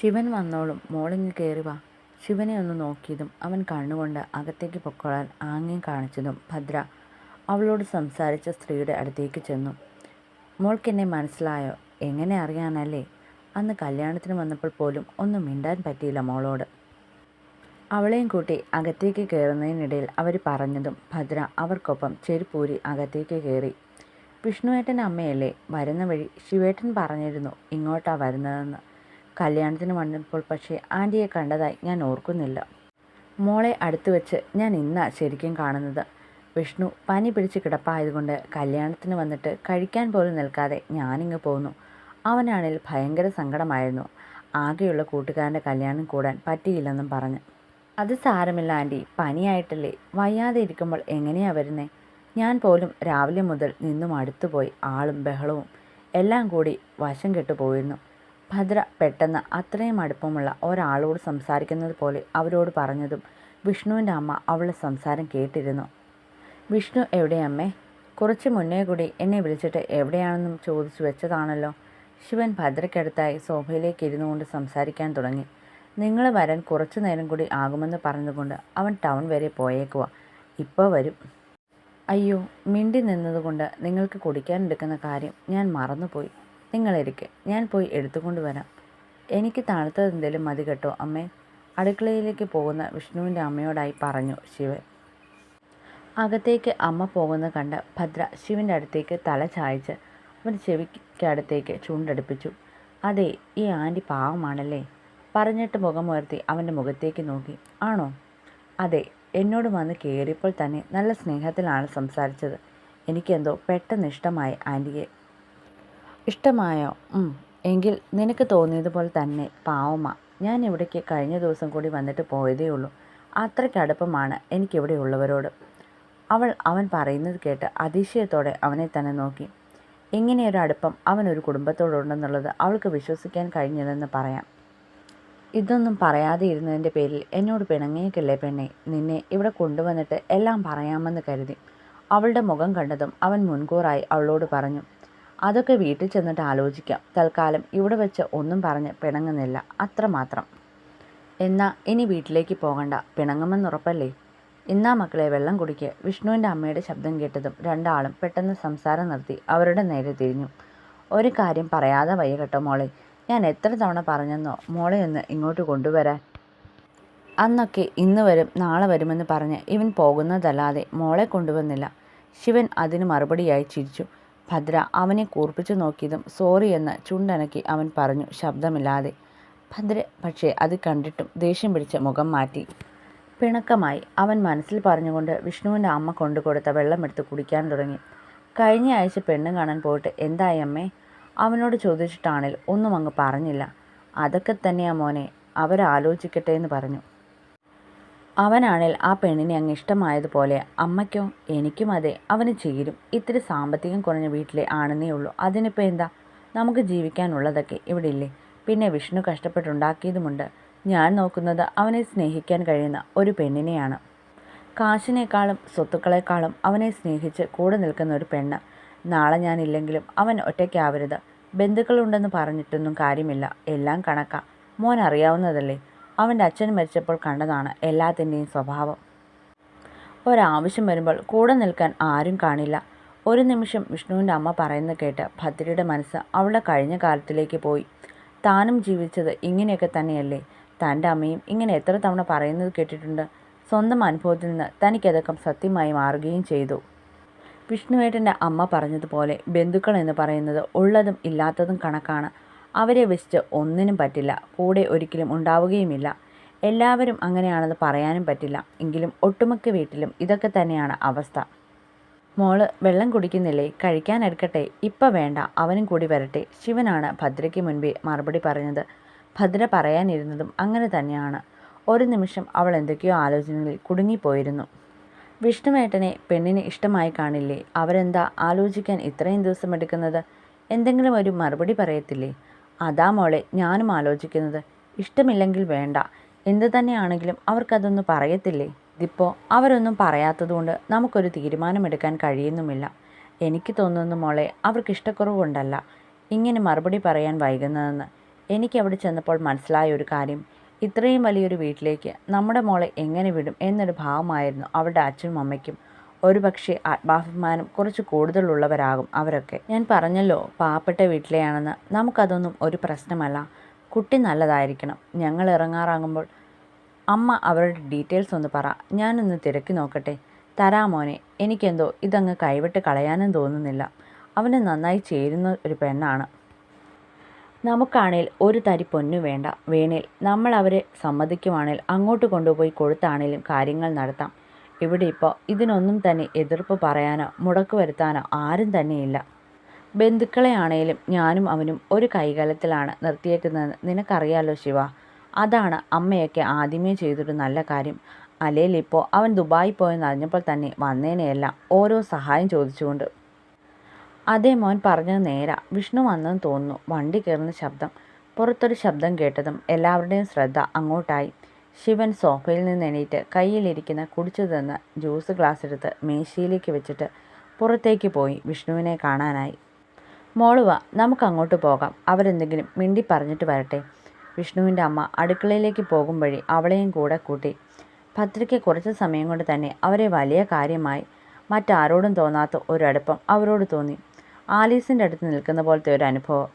ശിവൻ വന്നോളും, മോളിങ്ങ് കയറി വാ. ശിവനെ ഒന്ന് നോക്കിയതും അവൻ കണ്ണുകൊണ്ട് അകത്തേക്ക് പൊക്കോളാൻ ആംഗ്യം കാണിച്ചതും ഭദ്ര അവളോട് സംസാരിച്ച സ്ത്രീയുടെ അടുത്തേക്ക് ചെന്നു. മോൾക്കെന്നെ മനസ്സിലായോ? എങ്ങനെ അറിയാനല്ലേ? അന്ന് കല്യാണത്തിന് വന്നപ്പോൾ പോലും ഒന്നും മിണ്ടാൻ പറ്റിയില്ല മോളോട്. അവളെയും കൂട്ടി അകത്തേക്ക് കയറുന്നതിനിടയിൽ അവർ പറഞ്ഞതും ഭദ്ര അവർക്കൊപ്പം ചെരുപ്പൂരി അകത്തേക്ക് കയറി. വിഷ്ണുവേട്ടൻ്റെ അമ്മയല്ലേ? വരുന്ന വഴി ശിവേട്ടൻ പറഞ്ഞിരുന്നു ഇങ്ങോട്ടാ വരുന്നതെന്ന്. കല്യാണത്തിന് വന്നപ്പോൾ പക്ഷേ ആൻറ്റിയെ കണ്ടതായി ഞാൻ ഓർക്കുന്നില്ല. മോളെ അടുത്ത് വെച്ച് ഞാൻ ഇന്നാ ശരിക്കും കാണുന്നത്. വിഷ്ണു പനി പിടിച്ച് കിടപ്പായതുകൊണ്ട് കല്യാണത്തിന് വന്നിട്ട് കഴിക്കാൻ പോലും നിൽക്കാതെ ഞാനിങ്ങ് പോന്നു. അവനാണെങ്കിൽ ഭയങ്കര സങ്കടമായിരുന്നു. ആകെയുള്ള കൂട്ടുകാരൻ്റെ കല്യാണം കൂടാൻ പറ്റിയില്ലെന്നും പറഞ്ഞ്. അത് സാരമില്ല ആൻറ്റി, പനിയായിട്ടല്ലേ. വയ്യാതെ ഇരിക്കുമ്പോൾ എങ്ങനെയാ വരുന്നേ? ഞാൻ പോലും രാവിലെ മുതൽ നിന്നും അടുത്തുപോയി. ആളും ബഹളവും എല്ലാം കൂടി വശം കെട്ടു പോയിരുന്നു. ഭദ്ര പെട്ടെന്ന് അത്രയും അടുപ്പമുള്ള ഒരാളോട് സംസാരിക്കുന്നത് പോലെ അവരോട് പറഞ്ഞതും വിഷ്ണുവിൻ്റെ അമ്മ അവളുടെ സംസാരം കേട്ടിരുന്നു. വിഷ്ണു എവിടെയമ്മേ? കുറച്ച് മുന്നേ കൂടി എന്നെ വിളിച്ചിട്ട് എവിടെയാണെന്നും ചോദിച്ചു വെച്ചതാണല്ലോ. ശിവൻ ഭദ്രയ്ക്കടുത്തായി സോഫയിലേക്ക് ഇരുന്നു കൊണ്ട് സംസാരിക്കാൻ തുടങ്ങി. നിങ്ങൾ വരാൻ കുറച്ചു നേരം കൂടി ആകുമെന്ന് പറഞ്ഞതുകൊണ്ട് അവൻ ടൗൺ വരെ പോയേക്കുവാ. ഇപ്പോൾ വരും. അയ്യോ, മിണ്ടി നിന്നതുകൊണ്ട് നിങ്ങൾക്ക് കുടിക്കാൻ എടുക്കുന്ന കാര്യം ഞാൻ മറന്നുപോയി. നിങ്ങളിരിക്കെ, ഞാൻ പോയി എടുത്തുകൊണ്ട് വരാം. എനിക്ക് തണുത്തതെന്തേലും മതി കേട്ടോ അമ്മേ. അടുക്കളയിലേക്ക് പോകുന്ന വിഷ്ണുവിൻ്റെ അമ്മയോടായി പറഞ്ഞു ശിവൻ. അകത്തേക്ക് അമ്മ പോകുന്നത് കണ്ട് ഭദ്ര ശിവൻ്റെ അടുത്തേക്ക് തല ചായ്ച്ച് അവൻ്റെ ചെവിക്കടുത്തേക്ക് ചൂണ്ടടുപ്പിച്ചു. അതെ, ഈ ആൻറ്റി പാവമാണല്ലേ. പറഞ്ഞിട്ട് മുഖമുയർത്തി അവൻ്റെ മുഖത്തേക്ക് നോക്കി. ആണോ? അതെ, എന്നോട് വന്ന് കയറിയപ്പോൾ തന്നെ നല്ല സ്നേഹത്തിലാണ് സംസാരിച്ചത്. എനിക്കെന്തോ പെട്ടെന്ന് ഇഷ്ടമായി ആൻറ്റിയെ. ഇഷ്ടമായോ? എങ്കിൽ നിനക്ക് തോന്നിയതുപോലെ തന്നെ പാവമാ. ഞാൻ ഇവിടേക്ക് കഴിഞ്ഞ ദിവസം കൂടി വന്നിട്ട് പോയതേ ഉള്ളൂ. അത്രയ്ക്ക് അടുപ്പമാണ് എനിക്കിവിടെ ഉള്ളവരോട്. അവൻ പറയുന്നത് കേട്ട് അതിശയത്തോടെ അവനെ തന്നെ നോക്കി. ഇങ്ങനെയൊരു അടുപ്പം അവനൊരു കുടുംബത്തോടുണ്ടെന്നുള്ളത് അവൾക്ക് വിശ്വസിക്കാൻ കഴിഞ്ഞില്ലെന്ന് പറയാം. ഇതൊന്നും പറയാതെ ഇരുന്നതിൻ്റെ പേരിൽ എന്നോട് പിണങ്ങിയേക്കല്ലേ പെണ്ണെ. നിന്നെ ഇവിടെ കൊണ്ടുവന്നിട്ട് എല്ലാം പറയാമെന്ന് കരുതി. അവളുടെ മുഖം കണ്ടതും അവൻ മുൻകൂറായി അവളോട് പറഞ്ഞു. അതൊക്കെ വീട്ടിൽ ചെന്നിട്ട് ആലോചിക്കാം. തൽക്കാലം ഇവിടെ വെച്ച് ഒന്നും പറഞ്ഞ് പിണങ്ങുന്നില്ല, അത്രമാത്രം. എന്നാ ഇനി വീട്ടിലേക്ക് പോകണ്ട. പിണങ്ങുമെന്നുറപ്പല്ലേ? ഇന്നാ മക്കളെ, വെള്ളം കുടിക്ക്. വിഷ്ണുവിൻ്റെ അമ്മയുടെ ശബ്ദം കേട്ടതും രണ്ടാളും പെട്ടെന്ന് സംസാരം നിർത്തി അവരുടെ നേരെ തിരിഞ്ഞു. ഒരു കാര്യം പറയാതെ വയ്യ കേട്ടോ മോളെ. ഞാൻ എത്ര തവണ പറഞ്ഞെന്നോ മോളെ ഒന്ന് ഇങ്ങോട്ട് കൊണ്ടുവരാൻ. അന്നൊക്കെ ഇന്ന് വരും നാളെ വരുമെന്ന് പറഞ്ഞ് ഇവൻ പോകുന്നതല്ലാതെ മോളെ കൊണ്ടുവന്നില്ല. ശിവൻ അതിന് മറുപടിയായി ചിരിച്ചു. ഭദ്ര അവനെ കൂർപ്പിച്ചു നോക്കിയതും സോറി എന്ന് ചുണ്ടനക്കി അവൻ പറഞ്ഞു, ശബ്ദമില്ലാതെ. ഭദ്ര പക്ഷേ അത് കണ്ടിട്ടും ദേഷ്യം പിടിച്ച് മുഖം മാറ്റി. പിണക്കമായി അവൻ മനസ്സിൽ പറഞ്ഞുകൊണ്ട് വിഷ്ണുവിൻ്റെ അമ്മ കൊണ്ടുകൊടുത്ത വെള്ളമെടുത്ത് കുടിക്കാൻ തുടങ്ങി. കഴിഞ്ഞ ആഴ്ച പെണ്ണ് കാണാൻ പോയിട്ട് എന്തായി അമ്മേ? അവനോട് ചോദിച്ചിട്ടാണേൽ ഒന്നും അങ്ങ് പറഞ്ഞില്ല. അതൊക്കെ തന്നെയാ മോനെ, അവരാലോചിക്കട്ടെ എന്ന് പറഞ്ഞു. അവനാണേൽ ആ പെണ്ണിനെ അങ്ങ് ഇഷ്ടമായതുപോലെ. അമ്മയ്ക്കോ? എനിക്കും അതെ, അവന് ചേരും. ഇത്തിരി സാമ്പത്തികം കുറഞ്ഞ വീട്ടിലെ ആണെന്നേ ഉള്ളൂ. അതിനിപ്പോൾ എന്താ? നമുക്ക് ജീവിക്കാനുള്ളതൊക്കെ ഇവിടെ ഇല്ലേ? പിന്നെ വിഷ്ണു കഷ്ടപ്പെട്ടുണ്ടാക്കിയതുമുണ്ട്. ഞാൻ നോക്കുന്നത് അവനെ സ്നേഹിക്കാൻ കഴിയുന്ന ഒരു പെണ്ണിനെയാണ്. കാശിനേക്കാളും സ്വത്തുക്കളെക്കാളും അവനെ സ്നേഹിച്ച് കൂടെ നിൽക്കുന്ന ഒരു പെണ്ണ്. നാളെ ഞാനില്ലെങ്കിലും അവൻ ഒറ്റയ്ക്കാവരുത്. ബന്ധുക്കളുണ്ടെന്ന് പറഞ്ഞിട്ടൊന്നും കാര്യമില്ല, എല്ലാം കണക്കാ. മോൻ അറിയാവുന്നതല്ലേ, അവൻ്റെ അച്ഛൻ മരിച്ചപ്പോൾ കണ്ടതാണ് എല്ലാത്തിൻ്റെയും സ്വഭാവം. ഒരാവശ്യം വരുമ്പോൾ കൂടെ നിൽക്കാൻ ആരും കാണില്ല. ഒരു നിമിഷം വിഷ്ണുവിൻ്റെ അമ്മ പറയുന്നത് കേട്ട് ഭദ്രയുടെ മനസ്സ് അവളുടെ കഴിഞ്ഞ കാലത്തിലേക്ക് പോയി. താനും ജീവിച്ചത് ഇങ്ങനെയൊക്കെ തന്നെയല്ലേ? തൻ്റെ അമ്മയും ഇങ്ങനെ എത്ര തവണ പറയുന്നത് കേട്ടിട്ടുണ്ട്. സ്വന്തം അനുഭവത്തിൽ നിന്ന് തനിക്കതൊക്കെ സത്യമായി മാറുകയും ചെയ്തു. വിഷ്ണുവേട്ടൻ്റെ അമ്മ പറഞ്ഞതുപോലെ ബന്ധുക്കൾ എന്ന് പറയുന്നത് ഉള്ളതും ഇല്ലാത്തതും കണക്കാണ്. അവരെ വെച്ച് ഒന്നിനും പറ്റില്ല, കൂടെ ഒരിക്കലും ഉണ്ടാവുകയുമില്ല. എല്ലാവരും അങ്ങനെയാണെന്ന് പറയാനും പറ്റില്ല. എങ്കിലും ഒട്ടുമിക്ക വീട്ടിലും ഇതൊക്കെ തന്നെയാണ് അവസ്ഥ. മോള് വെള്ളം കുടിക്കുന്നില്ലേ? കഴിക്കാൻ എടുക്കട്ടെ? ഇപ്പം വേണ്ട, അവനും കൂടി വരട്ടെ. ശിവനാണ് ഭദ്രയ്ക്ക് മുൻപേ മറുപടി പറഞ്ഞത്. ഭദ്ര പറയാനിരുന്നതും അങ്ങനെ തന്നെയാണ്. ഒരു നിമിഷം അവൾ എന്തൊക്കെയോ ആലോചനകളിൽ കുടുങ്ങിപ്പോയിരുന്നു. വിഷ്ണുവേട്ടനെ പെണ്ണിന് ഇഷ്ടമായി കാണില്ലേ? അവരെന്താ ആലോചിക്കാൻ ഇത്രയും ദിവസം എടുക്കുന്നത്? എന്തെങ്കിലും ഒരു മറുപടി പറയത്തില്ലേ? അതാ മോളെ ഞാനും ആലോചിക്കുന്നത്. ഇഷ്ടമില്ലെങ്കിൽ വേണ്ട, എന്തു തന്നെയാണെങ്കിലും അവർക്കതൊന്നും പറയത്തില്ലേ? ഇതിപ്പോൾ അവരൊന്നും പറയാത്തതുകൊണ്ട് നമുക്കൊരു തീരുമാനമെടുക്കാൻ കഴിയുന്നുമില്ല. എനിക്ക് തോന്നുന്നു മോളെ, അവർക്ക് ഇഷ്ടക്കുറവുകൊണ്ടല്ല ഇങ്ങനെ മറുപടി പറയാൻ വൈകുന്നതെന്ന്. എനിക്കവിടെ ചെന്നപ്പോൾ മനസ്സിലായ ഒരു കാര്യം, ഇത്രയും വലിയൊരു വീട്ടിലേക്ക് നമ്മുടെ മോളെ എങ്ങനെ വിടും എന്നൊരു ഭാവമായിരുന്നു അവളുടെ അച്ഛനും അമ്മയ്ക്കും. ഒരുപക്ഷെ ആത്മാഭിമാനം കുറച്ച് കൂടുതലുള്ളവരാകും അവരൊക്കെ. ഞാൻ പറഞ്ഞല്ലോ പാവപ്പെട്ട വീട്ടിലെയാണെന്ന്. നമുക്കതൊന്നും ഒരു പ്രശ്നമല്ല. കുട്ടി നല്ലതായിരിക്കണം. ഞങ്ങൾ ഇറങ്ങാറാകുമ്പോൾ അമ്മ അവരുടെ ഡീറ്റെയിൽസ് ഒന്ന് പറ, ഞാനൊന്ന് തിരക്കി നോക്കട്ടെ. തരാമോനെ. എനിക്കെന്തോ ഇതങ്ങ് കൈവിട്ട് കളയാനും തോന്നുന്നില്ല. അവന് നന്നായി ചേരുന്ന ഒരു പെണ്ണാണ്. നമുക്കാണേൽ ഒരു തരി പൊന്നു വേണ്ട. വേണേൽ നമ്മൾ അവരെ സമ്മതിക്കുവാണേൽ അങ്ങോട്ട് കൊണ്ടുപോയി കൊടുത്താണേലും കാര്യങ്ങൾ നടത്താം. ഇവിടെ ഇപ്പോൾ ഇതിനൊന്നും തന്നെ എതിർപ്പ് പറയാനോ മുടക്ക് വരുത്താനോ ആരും തന്നെയില്ല. ബന്ധുക്കളെ ആണേലും ഞാനും അവനും ഒരു കൈകാലത്തിലാണ് നിർത്തിയേക്കുന്നതെന്ന് നിനക്കറിയാലോ ശിവ. അതാണ് അമ്മയൊക്കെ ആദ്യമേ ചെയ്തൊരു നല്ല കാര്യം. അല്ലേൽ ഇപ്പോൾ അവൻ ദുബായി പോയെന്ന് അറിഞ്ഞപ്പോൾ തന്നെ വന്നേനെയെല്ലാം ഓരോ സഹായം ചോദിച്ചുകൊണ്ട്. അതേ, മോൻ പറഞ്ഞത് നേരാ. വിഷ്ണു വന്നെന്ന് തോന്നുന്നു. വണ്ടി കയറുന്ന ശബ്ദം. പുറത്തൊരു ശബ്ദം കേട്ടതും എല്ലാവരുടെയും ശ്രദ്ധ അങ്ങോട്ടായി. ശിവൻ സോഫയിൽ നിന്ന് എണീറ്റ് കയ്യിലിരിക്കുന്ന കുടിച്ചു തന്ന ജ്യൂസ് ഗ്ലാസ് എടുത്ത് മേശയിലേക്ക് വെച്ചിട്ട് പുറത്തേക്ക് പോയി വിഷ്ണുവിനെ കാണാനായി. മോളുവ, നമുക്കങ്ങോട്ട് പോകാം. അവരെന്തെങ്കിലും മിണ്ടി പറഞ്ഞിട്ട് വരട്ടെ. വിഷ്ണുവിൻ്റെ അമ്മ അടുക്കളയിലേക്ക് പോകും വഴി അവളെയും കൂടെ കൂട്ടി. ഭദ്രയ്ക്ക് കുറച്ച് സമയം കൊണ്ട് തന്നെ അവരെ വലിയ കാര്യമായി. മറ്റാരോടും തോന്നാത്ത ഒരടുപ്പം അവരോട് തോന്നി. ആലീസിൻ്റെ അടുത്ത് നിൽക്കുന്ന പോലത്തെ ഒരു അനുഭവം.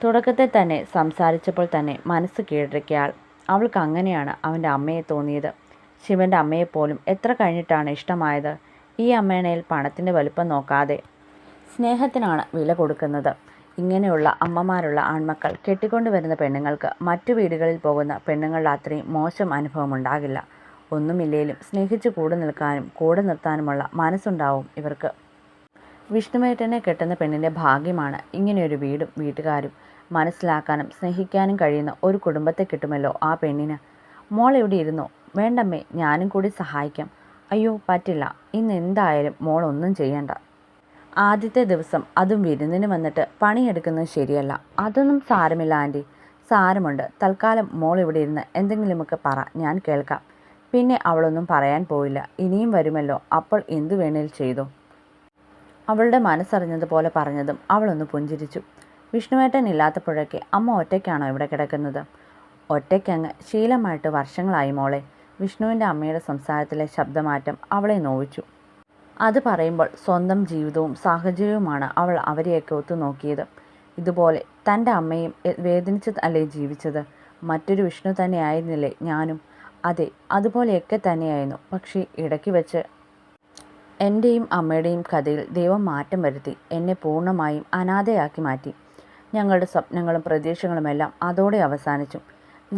തുടക്കത്തിൽ തന്നെ സംസാരിച്ചപ്പോൾ തന്നെ മനസ്സ് കീഴടക്കിയാൽ അവൾക്ക് അങ്ങനെയാണ് അവൻ്റെ അമ്മയെ തോന്നിയത്. ശിവൻ്റെ അമ്മയെപ്പോലും എത്ര കഴിഞ്ഞിട്ടാണ് ഇഷ്ടമായത്. ഈ അമ്മേണയിൽ പണത്തിൻ്റെ വലുപ്പം നോക്കാതെ സ്നേഹത്തിനാണ് വില കൊടുക്കുന്നത്. ഇങ്ങനെയുള്ള അമ്മമാരുള്ള ആൺമക്കൾ കെട്ടിക്കൊണ്ടു വരുന്ന പെണ്ണുങ്ങൾക്ക് മറ്റു വീടുകളിൽ പോകുന്ന പെണ്ണുങ്ങളുടെ അത്രയും മോശം അനുഭവം ഉണ്ടാകില്ല. ഒന്നുമില്ലേലും സ്നേഹിച്ച് കൂടെ നിൽക്കാനും കൂടെ നിർത്താനുമുള്ള മനസ്സുണ്ടാവും ഇവർക്ക്. വിഷ്ണുവേട്ടനെ കെട്ടുന്ന പെണ്ണിൻ്റെ ഭാഗ്യമാണ് ഇങ്ങനെയൊരു വീടും വീട്ടുകാരും. മനസ്സിലാക്കാനും സ്നേഹിക്കാനും കഴിയുന്ന ഒരു കുടുംബത്തെ കിട്ടുമല്ലോ ആ പെണ്ണിന്. മോൾ ഇവിടെ ഇരുന്നോ? വേണ്ടമ്മേ, ഞാനും കൂടി സഹായിക്കാം. അയ്യോ പറ്റില്ല, ഇന്ന് എന്തായാലും മോൾ ഒന്നും ചെയ്യണ്ട. ആദ്യത്തെ ദിവസം അതും വിരുന്നിന് വന്നിട്ട് പണിയെടുക്കുന്നത് ശരിയല്ല. അതൊന്നും സാരമില്ല ആൻറ്റി. സാരമുണ്ട്. തൽക്കാലം മോൾ ഇവിടെ ഇരുന്ന് എന്തെങ്കിലുമൊക്കെ പറ, ഞാൻ കേൾക്കാം. പിന്നെ അവളൊന്നും പറയാൻ പോയില്ല. ഇനിയും വരുമല്ലോ, അപ്പോൾ എന്തു വേണേൽ ചെയ്തു. അവളുടെ മനസ്സറിഞ്ഞതുപോലെ പറഞ്ഞതും അവളൊന്ന് പുഞ്ചിരിച്ചു. വിഷ്ണുവേട്ടൻ ഇല്ലാത്തപ്പോഴൊക്കെ അമ്മ ഒറ്റയ്ക്കാണോ ഇവിടെ കിടക്കുന്നത്? ഒറ്റയ്ക്കങ്ങ് ശീലമായിട്ട് വർഷങ്ങളായി മോളെ. വിഷ്ണുവിൻ്റെ അമ്മയുടെ സംസാരത്തിലെ ശബ്ദമാറ്റം അവളെ നോവിച്ചു. അത് പറയുമ്പോൾ സ്വന്തം ജീവിതവും സാഹചര്യവുമാണ് അവൾ അവരെയൊക്കെ ഒത്തുനോക്കിയത്. ഇതുപോലെ തൻ്റെ അമ്മയും വേദനിച്ച് അല്ലേ ജീവിച്ചത്? മറ്റൊരു വിഷ്ണു തന്നെയായിരുന്നില്ലേ ഞാനും? അതെ, അതുപോലെയൊക്കെ തന്നെയായിരുന്നു. പക്ഷേ ഇടയ്ക്ക് വെച്ച് എൻ്റെയും അമ്മയുടെയും കഥയിൽ ദൈവം മാറ്റം വരുത്തി. എന്നെ പൂർണ്ണമായും അനാഥയാക്കി മാറ്റി. ഞങ്ങളുടെ സ്വപ്നങ്ങളും പ്രതീക്ഷകളുമെല്ലാം അതോടെ അവസാനിച്ചു.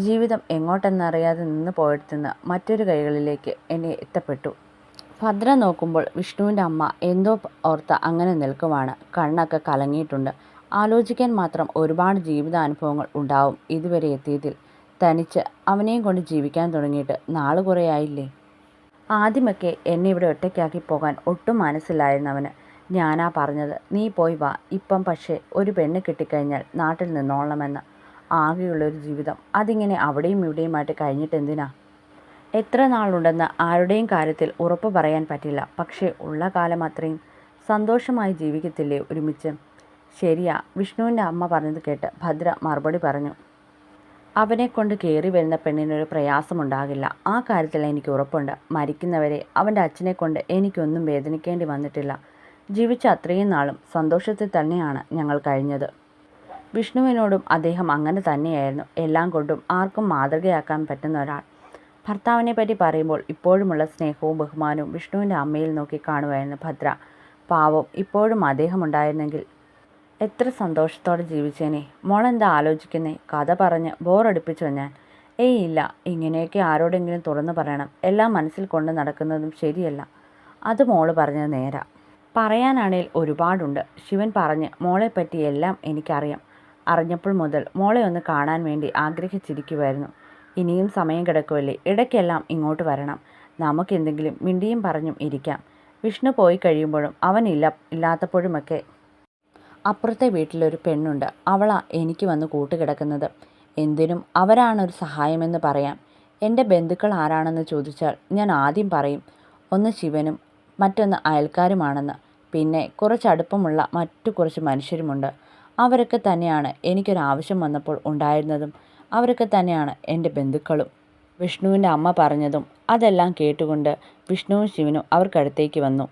ജീവിതം എങ്ങോട്ടെന്നറിയാതെ നിന്ന് പോയിടത്തുനിന്ന് മറ്റൊരു കൈകളിലേക്ക് എന്നെ എത്തപ്പെട്ടു. ഭദ്ര നോക്കുമ്പോൾ വിഷ്ണുവിൻ്റെ അമ്മ എന്തോ ഓർത്ത് അങ്ങനെ നിൽക്കുവാണ്. കണ്ണൊക്കെ കലങ്ങിയിട്ടുണ്ട്. ആലോചിക്കാൻ മാത്രം ഒരുപാട് ജീവിതാനുഭവങ്ങൾ ഉണ്ടാവും ഇതുവരെ എത്തിയതിൽ. തനിച്ച് അവനെയും കൊണ്ട് ജീവിക്കാൻ തുടങ്ങിയിട്ട് നാള് കുറേയായില്ലേ. ആദ്യമൊക്കെ എന്നെ ഇവിടെ ഒറ്റയ്ക്കാക്കി പോകാൻ ഒട്ടും മനസ്സിലായിരുന്നവന്. ഞാനാ പറഞ്ഞത്, നീ പോയി വാ. ഇപ്പം പക്ഷേ ഒരു പെണ്ണ് കിട്ടിക്കഴിഞ്ഞാൽ നാട്ടിൽ നിന്നോളണമെന്ന്. ആകെയുള്ളൊരു ജീവിതം, അതിങ്ങനെ അവിടെയും ഇവിടെയുമായിട്ട് കഴിഞ്ഞിട്ടെന്തിനാ? എത്ര നാളുണ്ടെന്ന് ആരുടെയും കാര്യത്തിൽ ഉറപ്പ് പറയാൻ പറ്റില്ല. പക്ഷേ ഉള്ള കാലം അത്രയും സന്തോഷമായി ജീവിക്കത്തില്ലേ ഒരുമിച്ച്? ശരിയാ, വിഷ്ണുവിൻ്റെ അമ്മ പറഞ്ഞത് കേട്ട് ഭദ്ര മറുപടി പറഞ്ഞു. അവനെക്കൊണ്ട് കയറി വരുന്ന പെണ്ണിനൊരു പ്രയാസമുണ്ടാകില്ല. ആ കാര്യത്തിൽ എനിക്ക് ഉറപ്പുണ്ട്. മരിക്കുന്നവരെ അവൻ്റെ അച്ഛനെ കൊണ്ട് എനിക്കൊന്നും വേദനിക്കേണ്ടി വന്നിട്ടില്ല. ജീവിച്ച അത്രയും നാളും സന്തോഷത്തിൽ തന്നെയാണ് ഞങ്ങൾ കഴിഞ്ഞത്. വിഷ്ണുവിനോടും അദ്ദേഹം അങ്ങനെ തന്നെയായിരുന്നു. എല്ലാം കൊണ്ടും ആർക്കും മാതൃകയാക്കാൻ പറ്റുന്ന ഒരാൾ. ഭർത്താവിനെ പറ്റി പറയുമ്പോൾ ഇപ്പോഴുമുള്ള സ്നേഹവും ബഹുമാനവും വിഷ്ണുവിൻ്റെ അമ്മയിൽ നോക്കി കാണുമായിരുന്നു ഭദ്ര. പാവം, ഇപ്പോഴും അദ്ദേഹം ഉണ്ടായിരുന്നെങ്കിൽ എത്ര സന്തോഷത്തോടെ ജീവിച്ചേനെ. മോളെന്താ ആലോചിക്കുന്നേ? കഥ പറഞ്ഞ് ബോറടിപ്പിച്ചോ ഞാൻ? ഏയ് ഇല്ല. ഇങ്ങനെയൊക്കെ ആരോടെങ്കിലും തുറന്നു പറയണം. എല്ലാം മനസ്സിൽ കൊണ്ട് നടക്കുന്നതും ശരിയല്ല. അത് മോള് പറഞ്ഞത് നേരാ. പറയാനാണേൽ ഒരുപാടുണ്ട്. ശിവൻ പറഞ്ഞ് മോളെപ്പറ്റി എല്ലാം എനിക്കറിയാം. അറിഞ്ഞപ്പോൾ മുതൽ മോളെ ഒന്ന് കാണാൻ വേണ്ടി ആഗ്രഹിച്ചിരിക്കുമായിരുന്നു. ഇനിയും സമയം കിടക്കുമല്ലേ. ഇടയ്ക്കെല്ലാം ഇങ്ങോട്ട് വരണം. നമുക്കെന്തെങ്കിലും മിണ്ടിയും പറഞ്ഞും ഇരിക്കാം. വിഷ്ണു പോയി കഴിയുമ്പോഴും ഇല്ലാത്തപ്പോഴുമൊക്കെ അപ്പുറത്തെ വീട്ടിലൊരു പെണ്ണുണ്ട്. അവളാ എനിക്ക് വന്ന് കൂട്ടുകിടക്കുന്നത്. എന്തിനും അവരാണൊരു സഹായമെന്ന് പറയാം. എൻ്റെ ബന്ധുക്കൾ ആരാണെന്ന് ചോദിച്ചാൽ ഞാൻ ആദ്യം പറയും, ഒന്ന് ശിവനും മറ്റൊന്ന് അയൽക്കാരുമാണെന്ന്. പിന്നെ കുറച്ചടുപ്പമുള്ള മറ്റു കുറച്ച് മനുഷ്യരുമുണ്ട്. അവരൊക്കെ തന്നെയാണ് എനിക്കൊരാവശ്യം വന്നപ്പോൾ ഉണ്ടായിരുന്നതും. അവരൊക്കെ തന്നെയാണ് എൻ്റെ ബന്ധുക്കളും. വിഷ്ണുവിൻ്റെ അമ്മ പറഞ്ഞതും അതെല്ലാം കേട്ടുകൊണ്ട് വിഷ്ണുവും ശിവനും അവർക്കടുത്തേക്ക് വന്നു.